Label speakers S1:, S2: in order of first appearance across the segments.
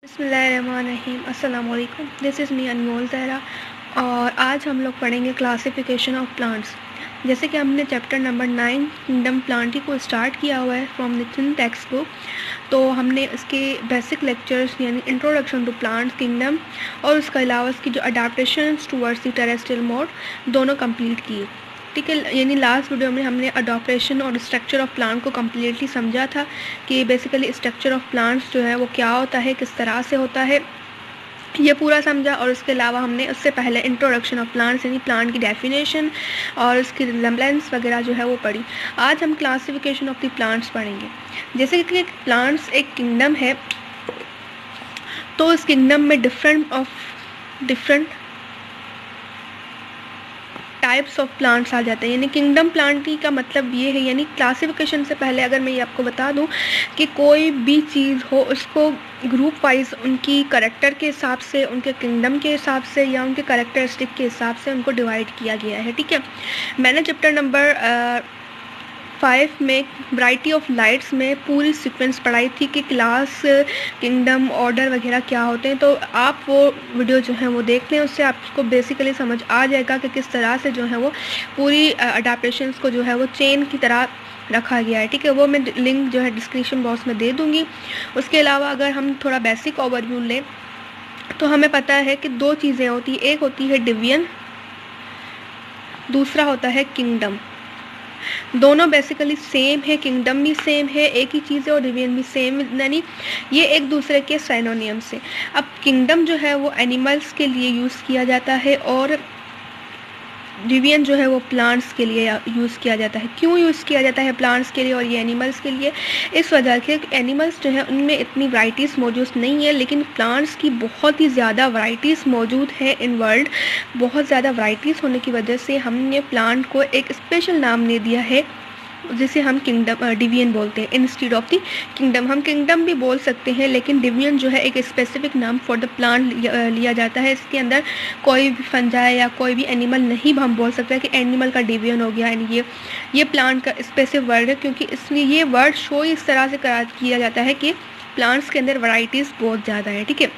S1: बिस्मिल्लाहिर्रहमानिर्रहीम। अस्सलाम वालेकुम। दिस इज़ मी अनमोल ज़हरा और आज हम लोग पढ़ेंगे क्लासिफिकेशन ऑफ प्लांट्स। जैसे कि हमने चैप्टर नंबर 9 किंगडम प्लांटी को स्टार्ट किया हुआ है फ्रॉम द टेक्स्ट बुक, तो हमने इसके बेसिक लेक्चर्स यानी इंट्रोडक्शन टू प्लांट्स किंगडम और उसके अलावा इसकी जो adaptation towards the terrestrial mode दोनों कंप्लीट किए। ठीक है, यानी लास्ट वीडियो में हमने अडॉप्टेशन और स्ट्रक्चर ऑफ प्लांट को कम्प्लीटली समझा था कि बेसिकली स्ट्रक्चर ऑफ प्लांट्स जो है वो क्या होता है, किस तरह से होता है, ये पूरा समझा। और उसके अलावा हमने उससे पहले इंट्रोडक्शन ऑफ प्लांट्स यानी प्लांट की डेफिनेशन और उसकी रिजेम्बलेंस वगैरह जो है वो पढ़ी। आज हम क्लासिफिकेशन ऑफ द प्लांट्स पढ़ेंगे। जैसे कि प्लांट्स एक किंगडम है, तो इस किंगडम में डिफरेंट टाइप्स ऑफ प्लांट्स आ जाते हैं। यानी किंगडम प्लांटी का मतलब ये है, यानी क्लासिफिकेशन से पहले अगर मैं ये आपको बता दूं कि कोई भी चीज़ हो उसको ग्रुप वाइज उनकी करेक्टर के हिसाब से, उनके किंगडम के हिसाब से या उनके करेक्टरिस्टिक के हिसाब से उनको डिवाइड किया गया है। ठीक है, मैंने चैप्टर नंबर 5 में वैरायटी ऑफ लाइट्स में पूरी सीक्वेंस पढ़ाई थी कि क्लास, किंगडम, ऑर्डर वगैरह क्या होते हैं। तो आप वो वीडियो जो है वो देख लें, उससे आपको बेसिकली समझ आ जाएगा कि किस तरह से जो है वो पूरी अडाप्टेशंस को जो है वो चेन की तरह रखा गया है। ठीक है, वो मैं लिंक जो है डिस्क्रिप्शन बॉक्स में दे दूँगी। उसके अलावा अगर हम थोड़ा बेसिक ओवरव्यू लें तो हमें पता है कि दो चीज़ें होती हैं, एक होती है डिवीजन, दूसरा होता है किंगडम। दोनों बेसिकली सेम है, किंगडम भी सेम है, एक ही चीज़ है, और डिवीजन भी सेम, यानी ये एक दूसरे के साइनोनियम्स हैं। अब किंगडम जो है वो एनिमल्स के लिए यूज़ किया जाता है और डिवीजन जो है वो प्लांट्स के लिए यूज़ किया जाता है। क्यों यूज़ किया जाता है प्लांट्स के लिए और ये एनिमल्स के लिए? इस वजह से एनिमल्स जो है उनमें इतनी वैराइटीज़ मौजूद नहीं है, लेकिन प्लांट्स की बहुत ही ज़्यादा वैराइटीज़ मौजूद है इन वर्ल्ड। बहुत ज़्यादा वैराइटीज़ होने की वजह से हमने प्लांट को एक स्पेशल नाम दे दिया है, जिसे हम किंगडम डिवीजन बोलते हैं इंस्टीड ऑफ द किंगडम। हम किंगडम भी बोल सकते हैं, लेकिन डिवीजन जो है एक स्पेसिफिक नाम फॉर द प्लांट लिया जाता है। इसके अंदर कोई भी फंजाई या कोई भी एनिमल नहीं हम बोल सकते कि एनिमल का डिवीजन हो गया, यानी ये प्लांट का स्पेसिफिक वर्ड है, क्योंकि इसमें ये वर्ड शो इस तरह से किया जाता है कि प्लांट्स के अंदर वैराइटीज़ बहुत ज़्यादा है। ठीक है,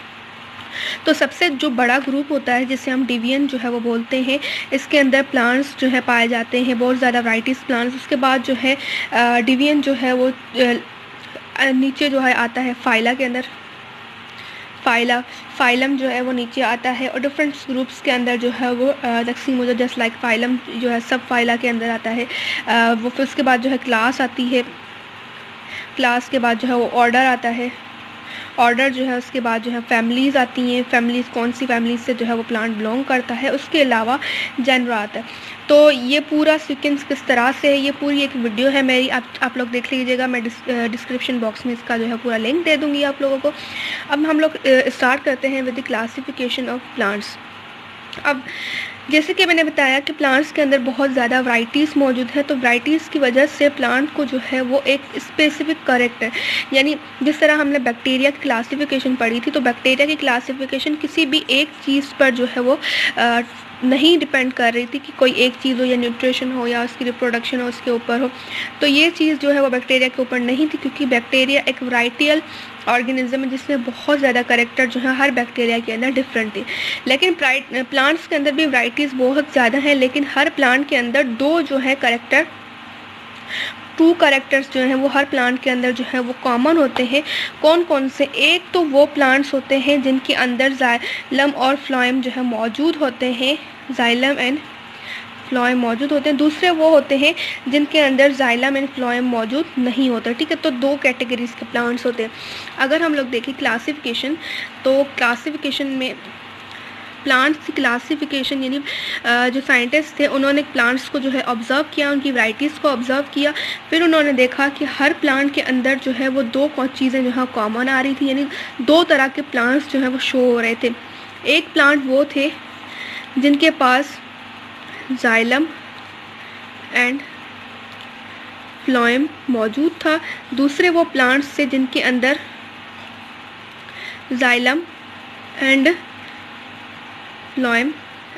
S1: तो सबसे जो बड़ा ग्रुप होता है जिसे हम डिवीजन जो है वो बोलते हैं, इसके अंदर प्लांट्स जो है पाए जाते हैं, बहुत ज़्यादा वैराइटीज़ प्लांट्स। उसके बाद जो है डिवीजन जो है वो नीचे जो है आता है फाइला के अंदर, फाइलम जो है वो नीचे आता है, और डिफरेंट ग्रुप्स के अंदर जो है वो तकसीम हो जाए, जस्ट लाइक फाइलम जो है सब फाइला के अंदर आता है। वो फिर उसके बाद जो है क्लास आती है, क्लास के बाद जो है वो ऑर्डर आता है, ऑर्डर जो है उसके बाद जो है फैमिलीज़ आती हैं, फैमिलीज़ कौन सी फैमिलीज से जो है वो प्लांट बिलोंग करता है। उसके अलावा जेनर आता है। तो ये पूरा सीक्वेंस किस तरह से है, ये पूरी एक वीडियो है मेरी, आप लोग देख लीजिएगा। मैं डिस्क्रिप्शन बॉक्स में इसका जो है पूरा लिंक दे दूँगी आप लोगों को। अब हम लोग स्टार्ट करते हैं with the classification of plants. अब जैसे कि मैंने बताया कि प्लांट्स के अंदर बहुत ज़्यादा वैराइटीज़ मौजूद है, तो वैराइटीज़ की वजह से प्लांट को जो है वो एक स्पेसिफिक करेक्टर, यानी जिस तरह हमने बैक्टीरिया की क्लासिफिकेशन पढ़ी थी, तो बैक्टीरिया की क्लासिफिकेशन किसी भी एक चीज़ पर जो है वो नहीं डिपेंड कर रही थी कि कोई एक चीज़ हो या न्यूट्रिशन हो या उसकी रिप्रोडक्शन हो उसके ऊपर हो। तो ये चीज़ जो है वो बैक्टीरिया के ऊपर नहीं थी, क्योंकि बैक्टीरिया एक वैराइटियल ऑर्गेनिज्म है जिसमें बहुत ज़्यादा करेक्टर जो है हर बैक्टीरिया के अंदर डिफरेंट है। लेकिन प्लांट्स के अंदर भी वैराइटीज़ बहुत ज़्यादा हैं, लेकिन हर प्लांट के अंदर दो जो है करेक्टर, टू करेक्टर्स जो हैं वो हर प्लांट के अंदर जो है वो कॉमन होते हैं। कौन कौन से? एक तो वो प्लांट्स होते हैं जिनके अंदर जाइलम और फ्लोएम जो है मौजूद होते हैं, जाइलम एंड फ्लोएम मौजूद होते हैं। दूसरे वो होते हैं जिनके अंदर जाइलम एंड फ्लोएम मौजूद नहीं होता। ठीक है, तो दो कैटेगरीज के प्लांट्स होते हैं। अगर हम लोग देखें क्लासिफिकेशन, तो क्लासिफिकेशन में प्लांट्स की क्लासिफिकेशन यानी जो साइंटिस्ट थे उन्होंने प्लांट्स को जो है ऑब्ज़र्व किया, उनकी वैराइटीज़ को ऑब्ज़र्व किया। फिर उन्होंने देखा कि हर प्लांट के अंदर जो है वो दो चीज़ें जो है कॉमन आ रही थी, यानी दो तरह के प्लांट्स जो है वो शो हो रहे थे। एक प्लांट वो थे जिनके पास जाइलम एंड फ्लोएम मौजूद था, दूसरे वो प्लांट्स थे जिनके अंदर जाइलम एंड फ्लोएम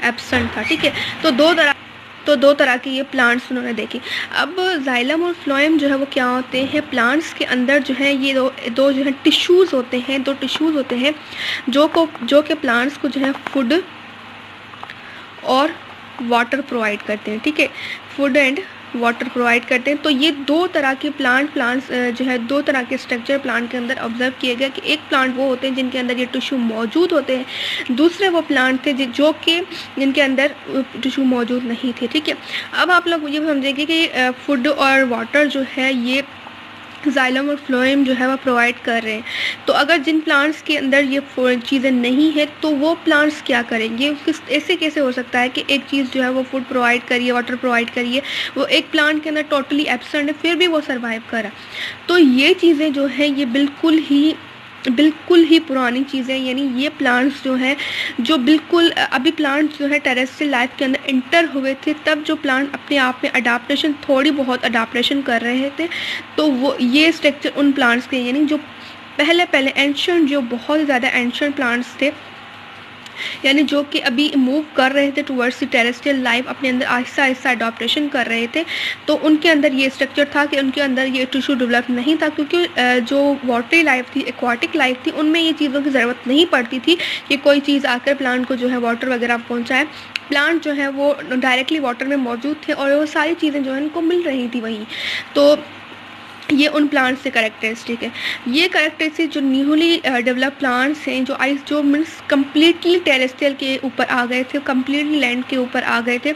S1: एब्सेंट था। ठीक है, तो तो दो तरह के ये प्लांट्स उन्होंने देखे। अब जाइलम और फ्लोएम जो है वो क्या होते हैं, प्लांट्स के अंदर जो है ये दो जो है टिश्यूज़ होते हैं, दो टिश्यूज़ होते हैं जो कि प्लांट्स को जो है फूड और वाटर प्रोवाइड करते हैं। ठीक है, फूड एंड वाटर प्रोवाइड करते हैं। तो ये दो तरह के प्लांट्स जो है दो तरह के स्ट्रक्चर प्लांट के अंदर ऑब्जर्व किए गए कि एक प्लांट वो होते हैं जिनके अंदर ये टिश्यू मौजूद होते हैं, दूसरे वो प्लांट थे जो कि जिनके अंदर टिश्यू मौजूद नहीं थे। ठीक है, अब आप लोग ये समझेंगे कि फूड और वाटर जो है ये जाइलम और फ्लोएम जो है वह प्रोवाइड कर रहे हैं। तो अगर जिन प्लांट्स के अंदर ये चीज़ें नहीं है तो वो प्लांट्स क्या करेंगे, ऐसे कैसे हो सकता है कि एक चीज़ जो है वो फूड प्रोवाइड करिए, वाटर प्रोवाइड करिए, वो एक प्लांट के अंदर टोटली एब्सेंट है फिर भी वो सर्वाइव करा। तो ये चीज़ें जो हैं ये बिल्कुल ही पुरानी चीज़ें, यानी ये प्लांट्स जो हैं जो बिल्कुल अभी प्लांट्स जो है टेरेस्ट्रियल लाइफ के अंदर इंटर हुए थे, तब जो प्लांट अपने आप में अडाप्टेशन थोड़ी बहुत अडाप्टेशन कर रहे थे, तो वो ये स्ट्रक्चर उन प्लांट्स के, यानी जो पहले एंशिएंट जो बहुत ज़्यादा एंशिएंट प्लांट्स थे, यानी जो कि अभी मूव कर रहे थे टुवर्ड्स द टेरेस्ट्रियल लाइफ, अपने अंदर आहिस्ता आहिस्ता अडॉप्टेशन कर रहे थे, तो उनके अंदर ये स्ट्रक्चर था कि उनके अंदर ये टिश्यू डेवलप नहीं था, क्योंकि जो वाटरी लाइफ थी, एक्वाटिक लाइफ थी, उनमें ये चीज़ों की ज़रूरत नहीं पड़ती थी कि कोई चीज़ आकर प्लांट को जो है वाटर वगैरह पहुँचाए। प्लांट जो है वो डायरेक्टली वाटर में मौजूद थे और वो सारी चीज़ें जो है उनको मिल रही थी वहीं। तो ये उन प्लांट्स से करेक्टरिस्टिक है। ये करेक्टरिस्टिक जो न्यूली डेवलप प्लांट्स हैं, जो मीन्स कम्प्लीटली टेरेस्ट्रियल के ऊपर आ गए थे, कम्प्लीटली लैंड के ऊपर आ गए थे,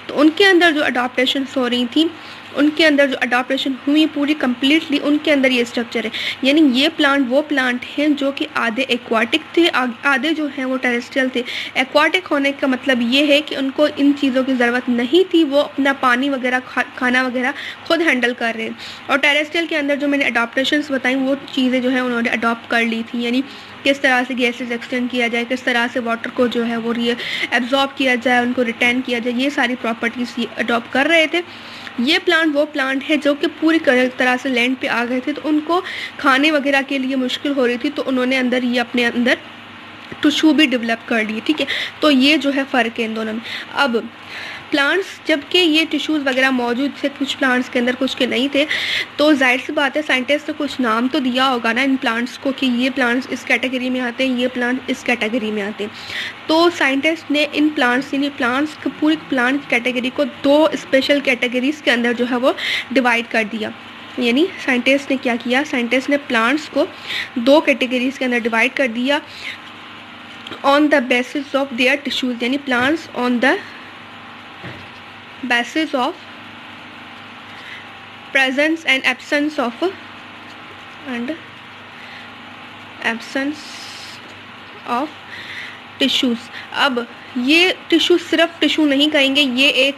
S1: तो उनके अंदर जो अडॉप्टेशन हो रही थी, उनके अंदर जो अडॉप्टेशन हुई पूरी कम्प्लीटली, उनके अंदर ये स्ट्रक्चर है। यानी ये प्लांट वो प्लांट हैं जो कि आधे एक्वाटिक थे, आधे जो हैं वो टेरेस्ट्रियल थे। एक्वाटिक होने का मतलब ये है कि उनको इन चीज़ों की ज़रूरत नहीं थी, वो अपना पानी वगैरह खाना वगैरह खुद हैंडल कर रहे हैं। और टेरेस्ट्रियल के अंदर जो मैंने अडॉप्टेशंस बताई वो चीज़ें जो है उन्होंने अडॉप्ट कर ली थी, यानी किस तरह से गैसेस एक्सटेंड किया जाए, किस तरह से वाटर को जो है वो एब्जॉर्ब किया जाए, उनको रिटेन किया जाए, ये सारी प्रॉपर्टीज़ ये अडॉप्ट कर रहे थे। ये प्लांट वो प्लांट है जो कि पूरी तरह से लैंड पे आ गए थे, तो उनको खाने वगैरह के लिए मुश्किल हो रही थी, तो उन्होंने ये अपने अंदर टिश्यू भी डेवलप कर लिए। ठीक है, तो ये जो है फ़र्क है इन दोनों में। अब प्लांट्स, जबकि ये टिश्यूज़ वगैरह मौजूद थे कुछ प्लांट्स के अंदर, कुछ के नहीं थे, तो जाहिर सी बात है साइंटिस्ट ने कुछ नाम तो दिया होगा ना इन प्लांट्स को कि ये प्लांट्स इस कैटेगरी में आते हैं, ये प्लांट इस कैटेगरी में आते हैं। तो साइंटिस्ट ने इन प्लांट्स यानी प्लांट्स को, पूरी प्लांट कैटेगरी को दो स्पेशल कैटेगरीज़ के अंदर जो है वो डिवाइड कर दिया। यानी साइंटिस्ट ने क्या किया, साइंटिस्ट ने प्लांट्स को दो कैटेगरीज़ के अंदर डिवाइड कर दिया on the basis of their tissues, यानी plants on the basis of presence and absence of tissues। अब ये टिश्यू सिर्फ टिश्यू नहीं कहेंगे, ये एक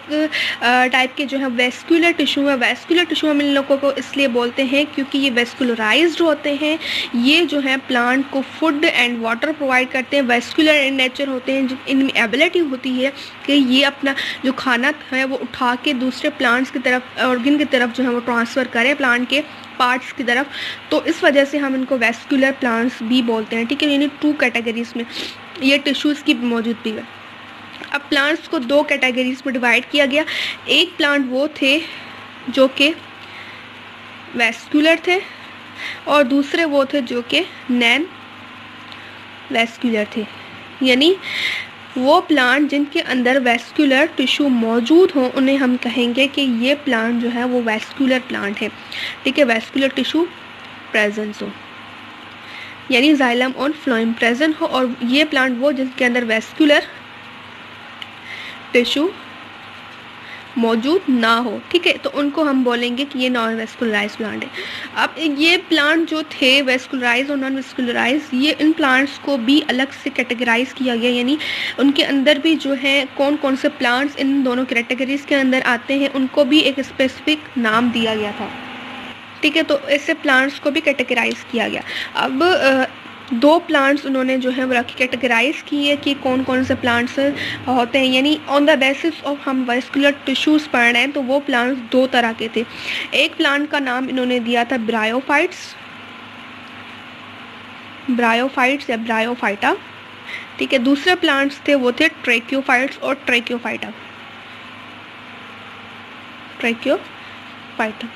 S1: टाइप के जो है वेस्कुलर टिश्यू है। वेस्कुलर टिश्यू हम इन लोगों को इसलिए बोलते हैं क्योंकि ये वेस्कुलराइज्ड होते हैं, ये जो है प्लांट को फूड एंड वाटर प्रोवाइड करते हैं, वेस्कुलर इन नेचर होते हैं, इनमें एबिलिटी होती है कि ये अपना जो खाना है वो उठा के दूसरे प्लांट्स की तरफ, ऑर्गन की तरफ जो है वो ट्रांसफ़र करें प्लांट के पार्ट्स की तरफ, तो इस वजह से हम इनको वेस्कुलर प्लांट्स भी बोलते हैं। ठीक है, यानी टू कैटेगरीज में ये टिश्यूज़ की मौजूदगी है। अब प्लांट्स को दो कैटेगरीज में डिवाइड किया गया। एक प्लांट वो थे जो कि वेस्कुलर थे और दूसरे वो थे जो कि नॉन वेस्कुलर थे, यानी वो प्लांट जिनके अंदर वेस्कुलर टिश्यू मौजूद हो उन्हें हम कहेंगे कि ये प्लांट जो है वो वेस्कुलर प्लांट है। ठीक है, वेस्कुलर टिश्यू प्रेजेंस हो, यानी जाइलम और फ्लोएम प्रेजेंट हो, और ये प्लांट वो जिसके अंदर वेस्कुलर टिश्यू मौजूद ना हो। ठीक है, तो उनको हम बोलेंगे कि ये नॉन वेस्कुलराइज प्लांट है। अब ये प्लांट जो थे वेस्कुलराइज और नॉन वेस्कुलराइज, ये इन प्लांट्स को भी अलग से कैटेगराइज किया गया, यानी उनके अंदर भी जो है कौन कौन से प्लांट्स इन दोनों कैटेगरीज के अंदर आते हैं उनको भी एक स्पेसिफिक नाम दिया गया था। ठीक है, तो ऐसे प्लांट्स को भी कैटेगराइज किया गया। अब दो प्लांट्स उन्होंने जो है वो रखी, कैटेगराइज किए कि कौन कौन से प्लांट्स होते हैं, यानी ऑन द बेसिस ऑफ हम वेस्कुलर टिश्यूज़ पढ़ रहे हैं, तो वो प्लांट्स दो तरह के थे। एक प्लांट का नाम इन्होंने दिया था ब्रायोफाइट्स या ब्रायोफाइटा। ठीक है, दूसरे प्लांट्स थे वो थे ट्रैकियोफाइट्स और tracheophyta. Tracheophyta.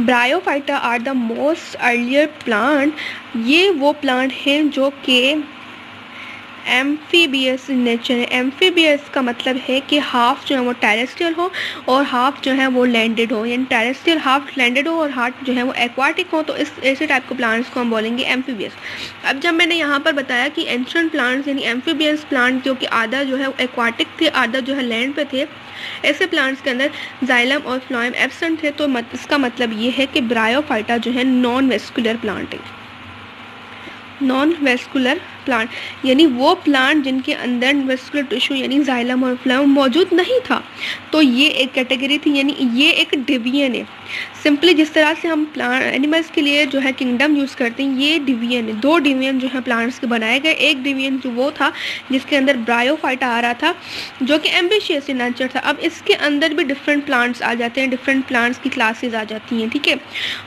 S1: Bryophyta are the most earlier plant, ये वो प्लांट हैं जो कि एम्फीबियस इन नेचर है। एम्फीबियस का मतलब है कि हाफ जो है वो टेरेस्ट्रियल हो और हाफ जो है वो लैंडेड हो, यानी टेरेस्ट्रियल हाफ लैंडेड हो और हाफ जो है वो एक्वाटिक हो, तो इस ऐसे टाइप के प्लांट्स को हम बोलेंगे एम्फीबियस। अब जब मैंने यहाँ पर बताया कि एंशिएंट प्लांट्स यानी एम्फीबियस प्लांट जो कि आधा जो है एक्वाटिक थे आधा जो है लैंड पे थे, ऐसे प्लांट्स के अंदर जाइलम और फ्लोएम एब्सेंट थे, तो इसका मतलब ये है कि ब्रायोफाइटा जो है नॉन वेस्कुलर प्लांट है। नॉन वेस्कुलर प्लांट यानी वो प्लांट जिनके अंदर वेस्कुलर टिश्यू यानी जाइलम और फ्लोएम मौजूद नहीं था, तो ये एक कैटेगरी थी, यानी ये एक डिवीजन है। सिंपली जिस तरह से हम प्लांट एनिमल्स के लिए जो है किंगडम यूज़ करते हैं, ये डिवीजन है। दो डिवीजन जो है प्लांट्स के बनाए गए। एक डिवीजन जो वो था जिसके अंदर ब्रायोफाइटा आ रहा था जो कि एम्बिशियस इन नेचर था। अब इसके अंदर भी डिफरेंट प्लांट्स आ जाते हैं, डिफरेंट प्लांट्स की क्लासेस आ जाती हैं, ठीक है।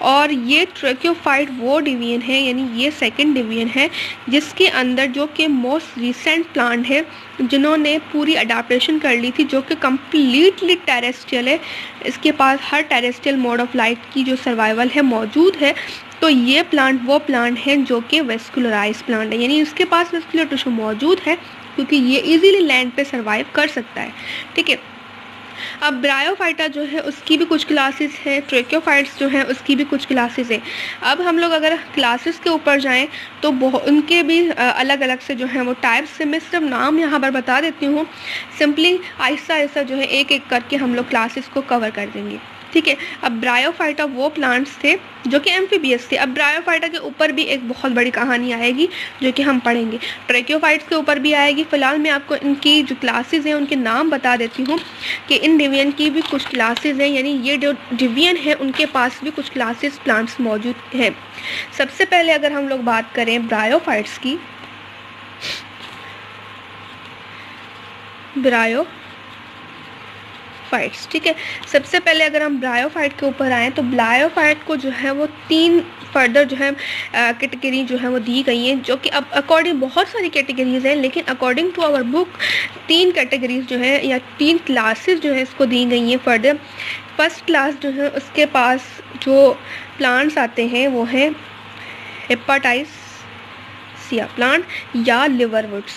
S1: और ये ट्रैकियोफाइट वो डिवीजन है, यानी ये सेकेंड डिवीजन है जिसके अंदर जो कि मोस्ट रिसेंट प्लांट है जिन्होंने पूरी अडाप्टेशन कर ली थी, जो कि कम्प्लीटली टेरेस्ट्रियल है। इसके पास हर टेरेस्ट्रियल मोड ऑफ लाइफ की जो सर्वाइवल है मौजूद है। तो ये प्लांट वो प्लांट है जो कि वेस्कुलराइज प्लांट है, यानी इसके पास वेस्कुलर टिश्यू मौजूद है क्योंकि ये इजीली लैंड पे सर्वाइव कर सकता है, ठीक है। अब ब्रायोफाइटा जो है उसकी भी कुछ क्लासेस है, ट्रैकियोफाइट्स जो हैं उसकी भी कुछ क्लासेस है। अब हम लोग अगर क्लासेस के ऊपर जाएं तो उनके भी अलग अलग से जो है वो टाइप्स है। मैं सिर्फ नाम यहाँ पर बता देती हूँ, सिंपली आहिस्ता आहिस्ता जो है एक एक करके हम लोग क्लासेस को कवर कर देंगे, ठीक है। अब ब्रायोफाइटा वो प्लांट्स थे जो कि एम्फीबियस थे। अब ब्रायोफाइटा के ऊपर भी एक बहुत बड़ी कहानी आएगी जो कि हम पढ़ेंगे, ट्रैकियोफाइट्स के ऊपर भी आएगी। फिलहाल मैं आपको इनकी जो क्लासेस हैं उनके नाम बता देती हूँ कि इन डिवीजन की भी कुछ क्लासेस हैं, यानी ये जो डिवीजन है उनके पास भी कुछ क्लासेस प्लांट्स मौजूद हैं। सबसे पहले अगर हम लोग बात करें ब्रायोफाइट्स की, ब्रायोफाइट्स, ठीक है। सबसे पहले अगर हम ब्रायोफाइट के ऊपर आएँ तो ब्रायोफाइट को जो है वो तीन फर्दर जो है कैटेगरी जो है वो दी गई हैं, जो कि अब अकॉर्डिंग बहुत सारी कैटेगरीज हैं, लेकिन अकॉर्डिंग टू आवर बुक तीन कैटेगरीज जो है या तीन क्लासेस जो है इसको दी गई हैं फर्दर। फर्स्ट क्लास जो है उसके पास जो प्लांट्स आते हैं वो हैं हेपाटाइसिया प्लांट या लिवरवुड्स,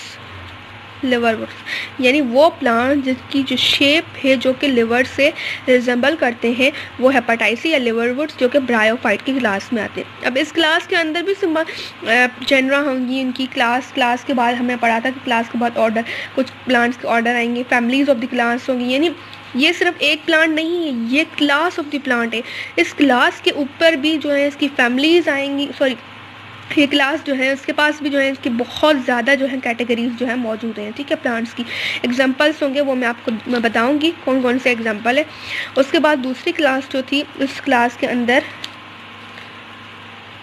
S1: यानी वो प्लांट जिसकी जो शेप है जो कि लिवर से रिजेंबल करते हैं वो हेपाटाइसी या लिवरवुड्स जो कि ब्रायोफाइट की क्लास में आते हैं। अब इस क्लास के अंदर भी जेनरा होंगी इनकी। क्लास के बाद हमने पढ़ा था कि क्लास के बाद ऑर्डर, कुछ प्लांट्स के ऑर्डर आएंगे, फैमिलीज ऑफ द क्लास होंगी, यानी ये सिर्फ एक प्लांट नहीं है, ये क्लास ऑफ द प्लांट है। इस क्लास के ऊपर भी जो है इसकी फैमिलीज आएंगी, सॉरी ये क्लास जो है उसके पास भी जो है इसकी बहुत ज़्यादा जो है कैटेगरीज जो है मौजूद हैं, ठीक है। प्लांट्स की एग्जांपल्स होंगे वो मैं आपको बताऊंगी कौन कौन से एग्जांपल है। उसके बाद दूसरी क्लास जो थी उस क्लास के अंदर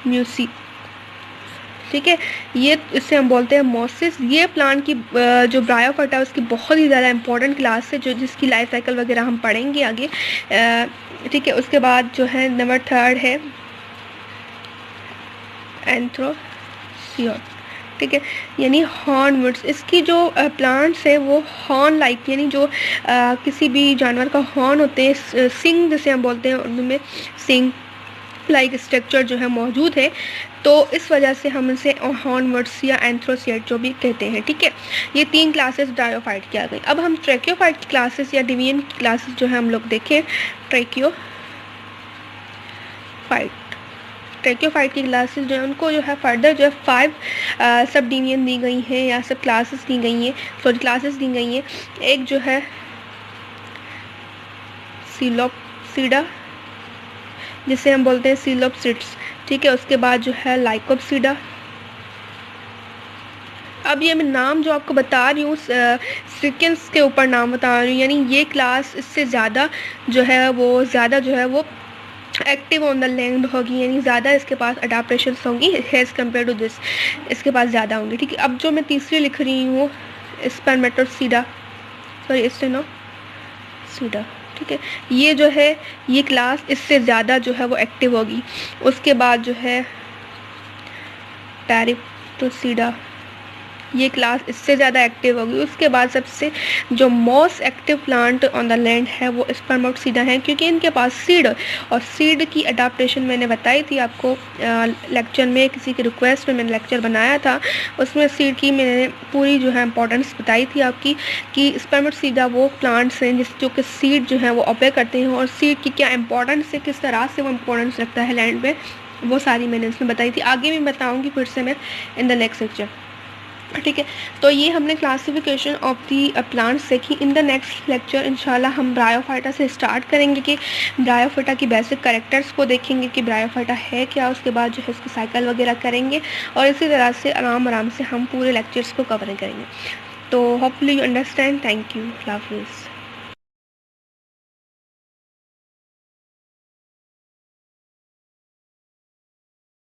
S1: म्यूसी, ठीक है, ये इससे हम बोलते हैं मोसिस। ये प्लांट की जो ब्रायोफाइटा उसकी बहुत ही ज़्यादा इंपॉर्टेंट क्लास है, जो जिसकी लाइफ साइकिल वगैरह हम पढ़ेंगे आगे, ठीक है। उसके बाद जो है नंबर थर्ड है एंथ्रोसियोट, ठीक है, यानी हॉर्नवुड्स। इसकी जो प्लांट्स है वो हॉर्न लाइक, यानी जो किसी भी जानवर का हॉर्न होते हैं, सिंग जिसे हम बोलते हैं उर्दू में, सिंग लाइक स्ट्रक्चर जो है मौजूद है, तो इस वजह से हम इसे हॉर्नवुड्स या एंथ्रोसियोट जो भी कहते हैं, ठीक है। ये तीन क्लासेस ब्रायोफाइट की आ गई। अब हम ट्रैकियोफाइट की क्लासेस या डिवीजन की क्लासेस जो है हम लोग देखें। ट्रैकियोफाइट की क्लासेस जो है उनको जो है फर्दर जो है 5 सब डिवीजन दी गई हैं या सब क्लासेस दी गई हैं, सॉरी क्लासेस दी गई हैं। एक जो है सीलोप्सिडा जिसे हम बोलते हैं सीलोप्सिड्स, ठीक है। उसके बाद जो है लाइकोप्सिडा। अब ये मैं नाम जो आपको बता रही हूँ सीक्वेंस के ऊपर नाम बता रही हूँ, यानी ये क्लास इससे ज़्यादा जो है वो एक्टिव ऑन द लैंड होगी, यानी ज़्यादा इसके पास अडाप्टेशन होंगी एज़ कम्पेयर टू दिस, इसके पास ज़्यादा होंगी, ठीक है। अब जो मैं तीसरी लिख रही हूँ स्पर्मेटोसीडा, ठीक है, ये जो है ये क्लास इससे ज़्यादा जो है वो एक्टिव होगी। उसके बाद जो है टेरिप्टोसीडा, ये क्लास इससे ज़्यादा एक्टिव होगी। उसके बाद सबसे जो most active plant on the land है वो स्पर्मेटोसीडा है, क्योंकि इनके पास सीड और सीड की अडाप्टेशन मैंने बताई थी आपको लेक्चर में, किसी की रिक्वेस्ट में मैंने लेक्चर बनाया था, उसमें सीड की मैंने पूरी जो है इंपॉर्टेंस बताई थी आपकी कि स्पर्मेटोसीडा वो प्लांट्स हैं जो कि सीड जो है वो ऑपे करते हैं, और सीड की क्या इंपॉर्टेंस है, किस तरह से वो इंपॉर्टेंस रखता है लैंड में, वो सारी मैंने उसमें बताई थी। आगे भी बताऊँगी फिर से मैं इन द नेक्स्ट लेक्चर, ठीक है। तो ये हमने क्लासिफिकेशन ऑफ दी प्लांट्स सीखी। इन द नेक्स्ट लेक्चर इंशाल्लाह हम ब्रायोफाइटा से स्टार्ट करेंगे कि ब्रायोफाइटा की बेसिक कैरेक्टर्स को देखेंगे कि ब्रायोफाइटा है क्या, उसके बाद जो है उसकी साइकिल वगैरह करेंगे, और इसी तरह से आराम से हम पूरे लेक्चर्स को कवर करेंगे। तो hopefully you understand. Thank you, अल्लाह हाफिज़।